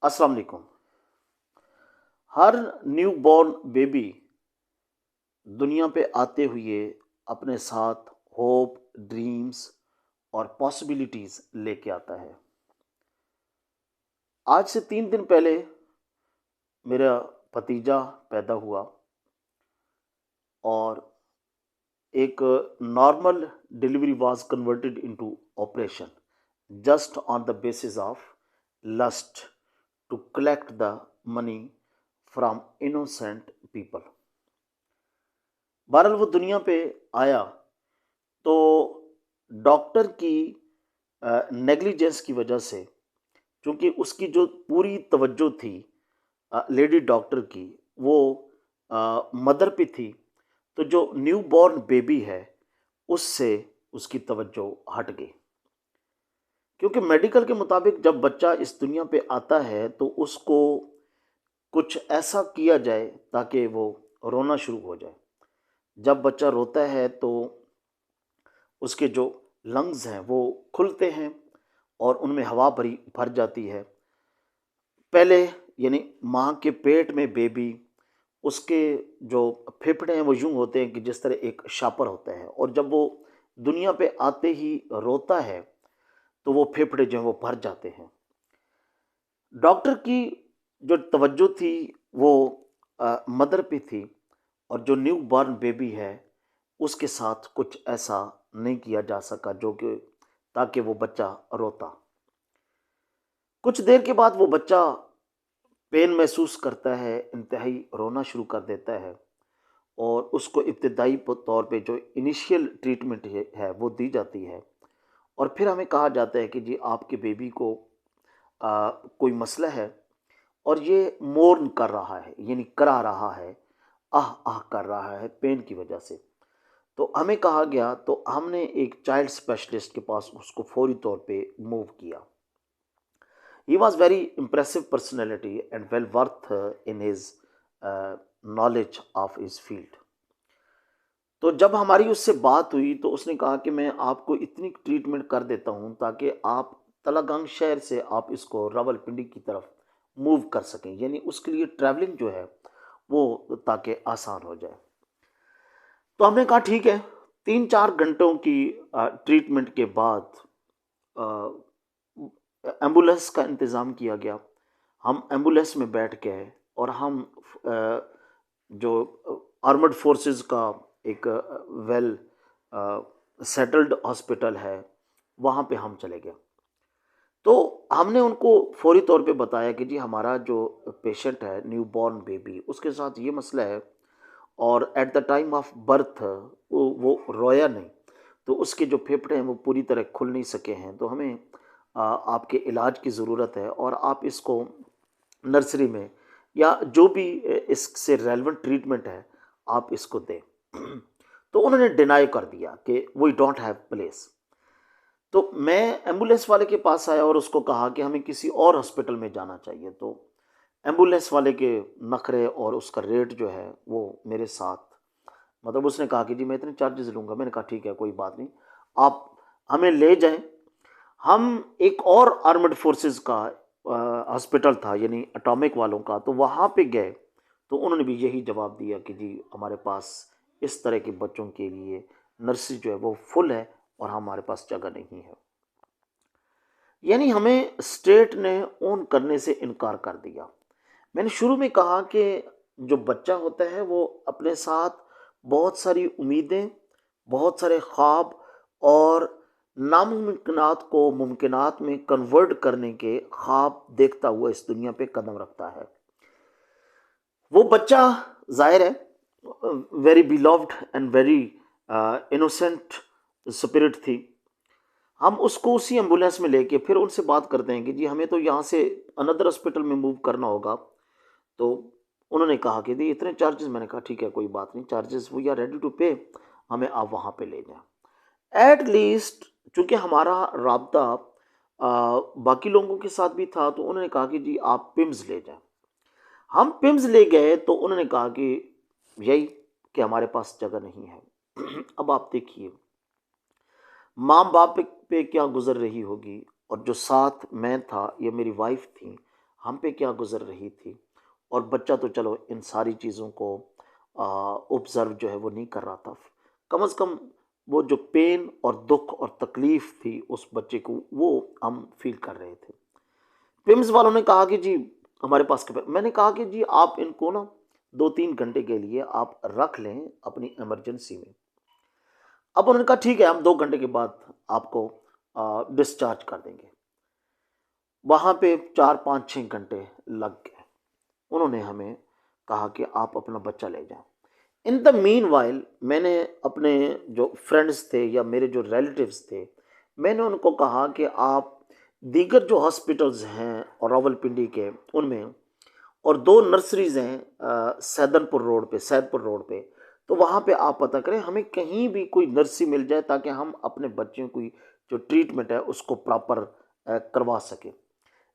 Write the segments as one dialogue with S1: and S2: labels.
S1: अस्सलाम वालेकुम। हर new born baby दुनिया पे आते हुए अपने साथ होप, ड्रीम्स और पॉसिबिलिटीज लेके आता है। आज से 3 दिन पहले मेरा भतीजा पैदा हुआ और एक normal delivery was converted into operation just on the basis of lust to collect the money from innocent people. बहरहाल वो दुनिया पे आया तो डॉक्टर की नेग्लिजेंस की वजह से, क्योंकि उसकी जो पूरी तवज्जो थी लेडी डॉक्टर की, वो मदर पे थी, तो जो न्यू बॉर्न बेबी है उससे उसकी तवज्जो हट गई। क्योंकि मेडिकल के मुताबिक जब बच्चा इस दुनिया पे आता है तो उसको कुछ ऐसा किया जाए ताकि वो रोना शुरू हो जाए। जब बच्चा रोता है तो उसके जो लंग्स हैं वो खुलते हैं और उनमें हवा भरी भर जाती है। पहले यानी माँ के पेट में बेबी, उसके जो फेफड़े हैं वो यूं होते हैं कि जिस तरह एक शापर होता है, और जब वो दुनिया पे आते ही रोता है तो वो फेफड़े जो हैं वो भर जाते हैं। डॉक्टर की जो तवज्जो थी वो मदर पे थी, और जो न्यू बॉर्न बेबी है उसके साथ कुछ ऐसा नहीं किया जा सका जो कि ताकि वो बच्चा रोता। कुछ देर के बाद वो बच्चा पेन महसूस करता है, इंतहाई रोना शुरू कर देता है, और उसको इब्तदाई तौर पे जो इनिशियल ट्रीटमेंट है वो दी जाती है। और फिर हमें कहा जाता है कि जी आपके बेबी को कोई मसला है और ये मोर्न कर रहा है, यानी करा रहा है, आह आह कर रहा है पेन की वजह से। तो हमें कहा गया, तो हमने एक चाइल्ड स्पेशलिस्ट के पास उसको फौरी तौर पे मूव किया। He was very impressive personality and well worth in his knowledge of his field. तो जब हमारी उससे बात हुई तो उसने कहा कि मैं आपको इतनी ट्रीटमेंट कर देता हूं ताकि आप तलागंग शहर से आप इसको रावलपिंडी की तरफ मूव कर सकें, यानी उसके लिए ट्रैवलिंग जो है वो ताकि आसान हो जाए। तो हमने कहा ठीक है। 3-4 घंटों की ट्रीटमेंट के बाद एम्बुलेंस का इंतज़ाम किया गया। हम एम्बुलेंस में बैठ गए और हम जो आर्मड फोर्सेस का एक वेल सेटल्ड हॉस्पिटल है वहाँ पे हम चले गए। तो हमने उनको फौरी तौर पे बताया कि जी हमारा जो पेशेंट है न्यू बॉर्न बेबी, उसके साथ ये मसला है, और at the time of birth वो रोया नहीं, तो उसके जो फेफड़े हैं वो पूरी तरह खुल नहीं सके हैं, तो हमें आपके इलाज की ज़रूरत है और आप इसको नर्सरी में या जो भी इससे रेलेवेंट ट्रीटमेंट है आप इसको दें। तो उन्होंने डिनाई कर दिया कि वी डोंट हैव प्लेस। तो मैं एम्बुलेंस वाले के पास आया और उसको कहा कि हमें किसी और हॉस्पिटल में जाना चाहिए। तो एम्बुलेंस वाले के नखरे और उसका रेट जो है वो मेरे साथ, मतलब उसने कहा कि जी मैं इतने चार्जेस लूँगा। मैंने कहा ठीक है कोई बात नहीं, आप हमें ले जाएं। हम एक और आर्मड फोर्सेस का हॉस्पिटल था यानी एटॉमिक वालों का, तो वहाँ पे गए तो उन्होंने भी यही जवाब दिया कि जी हमारे पास इस तरह के बच्चों के लिए नर्सरी जो है वो फुल है और हमारे पास जगह नहीं है। यानी हमें स्टेट ने ओन करने से इनकार कर दिया। मैंने शुरू में कहा कि जो बच्चा होता है वो अपने साथ बहुत सारी उम्मीदें, बहुत सारे ख्वाब और नामुमकिनात को मुमकिनात में कन्वर्ट करने के ख्वाब देखता हुआ इस दुनिया पे कदम रखता है। वो बच्चा जाहिर है very beloved and very innocent spirit थी। हम उसको उसी एम्बुलेंस में लेके फिर उनसे बात करते हैं कि जी हमें तो यहाँ से अनदर हॉस्पिटल में मूव करना होगा। तो उन्होंने कहा कि दी इतने चार्जेस। मैंने कहा ठीक है कोई बात नहीं, charges we are ready to pay, हमें आप वहाँ पे ले जाएं एट लीस्ट। चूँकि हमारा राब्ता बाकी लोगों के साथ भी था, तो उन्होंने कहा कि जी आप पिम्स ले जाएं। हम पिम्स ले गए तो उन्होंने कहा कि यही कि हमारे पास जगह नहीं है। अब आप देखिए माँ बाप पे क्या गुजर रही होगी, और जो साथ मैं था, ये मेरी वाइफ थी, हम पे क्या गुजर रही थी। और बच्चा तो चलो इन सारी चीज़ों को ऑब्ज़र्व जो है वो नहीं कर रहा था। कम से कम वो जो पेन और दुख और तकलीफ़ थी उस बच्चे को, वो हम फ़ील कर रहे थे। पिम्स वालों ने कहा कि जी हमारे पास मैंने कहा कि जी आप इनको ना 2-3 घंटे के लिए आप रख लें अपनी इमरजेंसी में। अब उन्होंने कहा ठीक है, हम 2 घंटे के बाद आपको डिस्चार्ज कर देंगे। वहाँ पे 4-5-6 घंटे लग गए। उन्होंने हमें कहा कि आप अपना बच्चा ले जाएँ। इन द मीनवाइल मैंने अपने जो फ्रेंड्स थे या मेरे जो रिलेटिव्स थे, मैंने उनको कहा कि आप दीगर जो हॉस्पिटल्स हैं और रावलपिंडी के उनमें, और 2 नर्सरीज़ हैं सैदपुर रोड पे, तो वहाँ पे आप पता करें हमें कहीं भी कोई नर्सरी मिल जाए ताकि हम अपने बच्चों की जो ट्रीटमेंट है उसको प्रॉपर करवा सकें।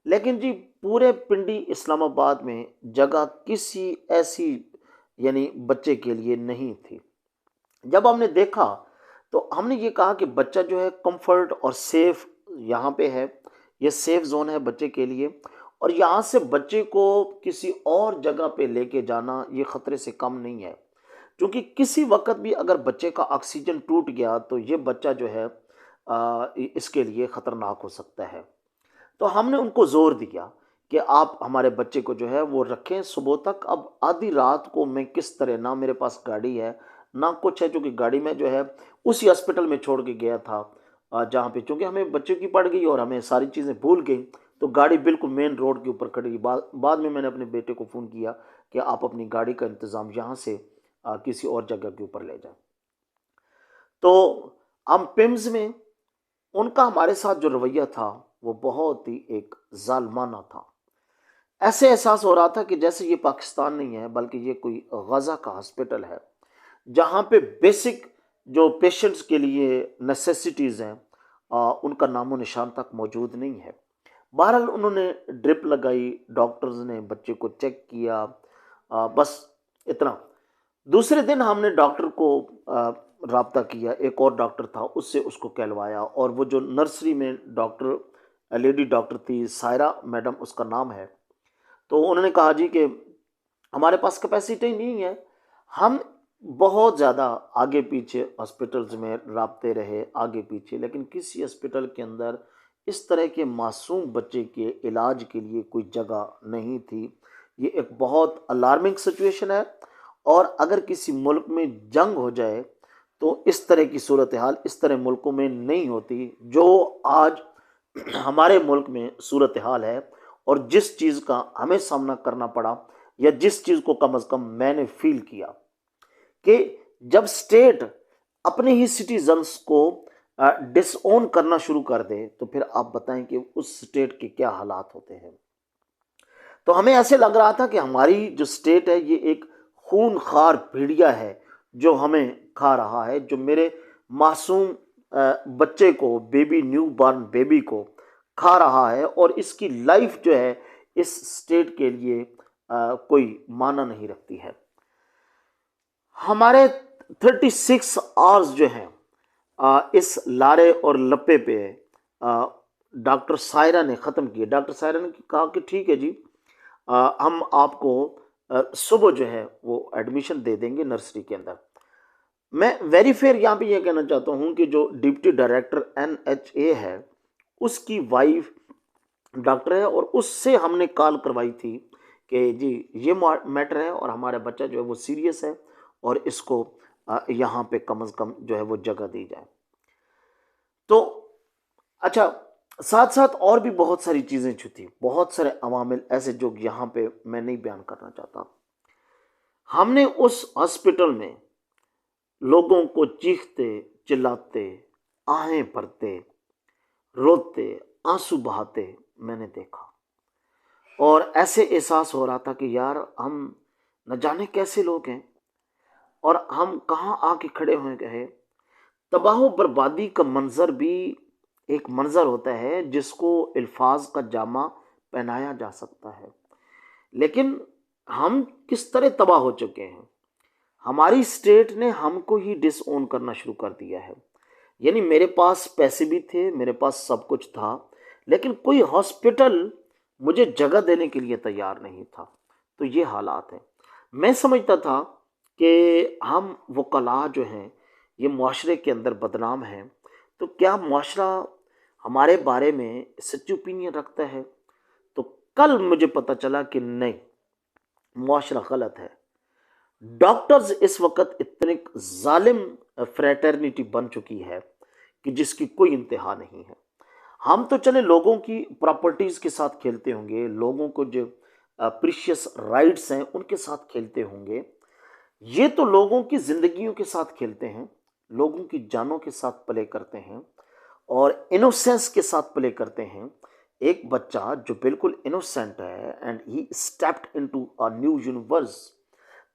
S1: लेकिन जी पूरे पिंडी इस्लामाबाद में जगह किसी ऐसी यानी बच्चे के लिए नहीं थी। जब हमने देखा तो हमने ये कहा कि बच्चा जो है कंफर्ट और सेफ यहाँ पे है, ये सेफ जोन है बच्चे के लिए, और यहाँ से बच्चे को किसी और जगह पे लेके जाना ये खतरे से कम नहीं है, क्योंकि किसी वक्त भी अगर बच्चे का ऑक्सीजन टूट गया तो ये बच्चा जो है इसके लिए खतरनाक हो सकता है। तो हमने उनको ज़ोर दिया कि आप हमारे बच्चे को जो है वो रखें सुबह तक। अब आधी रात को मैं किस तरह, ना मेरे पास गाड़ी है ना कुछ है, क्योंकि गाड़ी में जो है उसी हॉस्पिटल में छोड़ के गया था जहाँ पे, चूँकि हमें बच्चे की पड़ गई और हमें सारी चीज़ें भूल गई, तो गाड़ी बिल्कुल मेन रोड के ऊपर खड़ी। बाद में मैंने अपने बेटे को फ़ोन किया कि आप अपनी गाड़ी का इंतज़ाम यहाँ से किसी और जगह के ऊपर ले जाएं। तो हम पिम्स में उनका हमारे साथ जो रवैया था वो बहुत ही एक जालमाना था। ऐसे एहसास हो रहा था कि जैसे ये पाकिस्तान नहीं है बल्कि ये कोई गज़ा का हॉस्पिटल है, जहाँ पे बेसिक जो पेशेंट्स के लिए नेसेसिटीज़ हैं उनका नामो निशान तक मौजूद नहीं है। बहरहाल उन्होंने ड्रिप लगाई, डॉक्टर्स ने बच्चे को चेक किया, बस इतना। दूसरे दिन हमने डॉक्टर को राब्ता किया, एक और डॉक्टर था उससे उसको कहलवाया, और वो जो नर्सरी में डॉक्टर लेडी डॉक्टर थी, सायरा मैडम उसका नाम है, तो उन्होंने कहा जी कि हमारे पास कैपेसिटी नहीं है। हम बहुत ज़्यादा आगे पीछे हॉस्पिटल्स में राब्ते रहे, आगे पीछे, लेकिन किसी हॉस्पिटल के अंदर इस तरह के मासूम बच्चे के इलाज के लिए कोई जगह नहीं थी। ये एक बहुत अलार्मिंग सिचुएशन है, और अगर किसी मुल्क में जंग हो जाए तो इस तरह की सूरत हाल इस तरह मुल्कों में नहीं होती जो आज हमारे मुल्क में सूरत हाल है। और जिस चीज़ का हमें सामना करना पड़ा, या जिस चीज़ को कम से कम मैंने फील किया, कि जब स्टेट अपने ही सिटीजन्स को डिसओन करना शुरू कर दे तो फिर आप बताएं कि उस स्टेट के क्या हालात होते हैं। तो हमें ऐसे लग रहा था कि हमारी जो स्टेट है ये एक खूनखार भेड़िया है जो हमें खा रहा है, जो मेरे मासूम बच्चे को, बेबी, न्यू बॉर्न बेबी को खा रहा है, और इसकी लाइफ जो है इस स्टेट के लिए कोई माना नहीं रखती है। हमारे 36 आवर्स जो हैं इस लारे और लपे पे डॉक्टर सायरा ने ख़त्म किए। डॉक्टर सायरा ने कहा कि ठीक है जी, हम आपको सुबह जो है वो एडमिशन दे देंगे नर्सरी के अंदर। मैं वेरीफेयर यहाँ पे ये कहना चाहता हूँ कि जो डिप्टी डायरेक्टर NHA है उसकी वाइफ डॉक्टर है, और उससे हमने कॉल करवाई थी कि जी ये मैटर है और हमारा बच्चा जो है वो सीरियस है और इसको यहाँ पे कम से कम जो है वो जगह दी जाए। तो अच्छा, साथ साथ और भी बहुत सारी चीज़ें जो थी, बहुत सारे अवामिल ऐसे जो यहाँ पे मैं नहीं बयान करना चाहता। हमने उस हॉस्पिटल में लोगों को चीखते चिल्लाते, आहें भरते, रोते, आंसू बहाते मैंने देखा, और ऐसे एहसास हो रहा था कि यार हम न जाने कैसे लोग हैं और हम कहाँ आके खड़े हुए गए। तबाह बर्बादी का मंजर भी एक मंजर होता है जिसको अल्फाज का जामा पहनाया जा सकता है, लेकिन हम किस तरह तबाह हो चुके हैं। हमारी स्टेट ने हमको ही डिसओन करना शुरू कर दिया है। यानी मेरे पास पैसे भी थे, मेरे पास सब कुछ था, लेकिन कोई हॉस्पिटल मुझे जगह देने के लिए तैयार नहीं था। तो ये हालात हैं। मैं समझता था कि हम वकला जो हैं ये मुआशरे के अंदर बदनाम हैं, तो क्या मुआशरा हमारे बारे में सच्ची ओपिनियन रखता है? तो कल मुझे पता चला कि नहीं, मुआशरा गलत है। डॉक्टर्स इस वक्त इतने जालिम फ्रेटर्निटी बन चुकी है कि जिसकी कोई इंतहा नहीं है। हम तो चले लोगों की प्रॉपर्टीज के साथ खेलते होंगे, लोगों को जो प्रीशियस राइट्स हैं उनके साथ खेलते होंगे। ये तो लोगों की जिंदगियों के साथ खेलते हैं, लोगों की जानों के साथ प्ले करते हैं और इनोसेंस के साथ प्ले करते हैं। एक बच्चा जो बिल्कुल इनोसेंट है and he stepped into a new universe,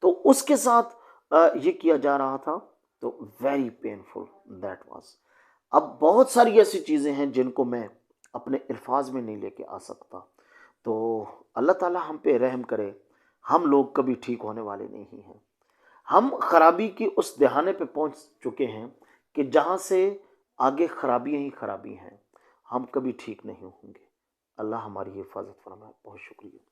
S1: तो उसके साथ ये किया जा रहा था। तो वेरी पेनफुल दैट वाज। अब बहुत सारी ऐसी चीज़ें हैं जिनको मैं अपने अल्फाज में नहीं लेके आ सकता। तो अल्लाह ताला हम पे रहम करे। हम लोग कभी ठीक होने वाले नहीं हैं। हम खराबी की उस दहाने पे पहुंच चुके हैं कि जहां से आगे खराबियां ही खराबी हैं। हम कभी ठीक नहीं होंगे। अल्लाह हमारी हिफाजत फरमाए। बहुत शुक्रिया।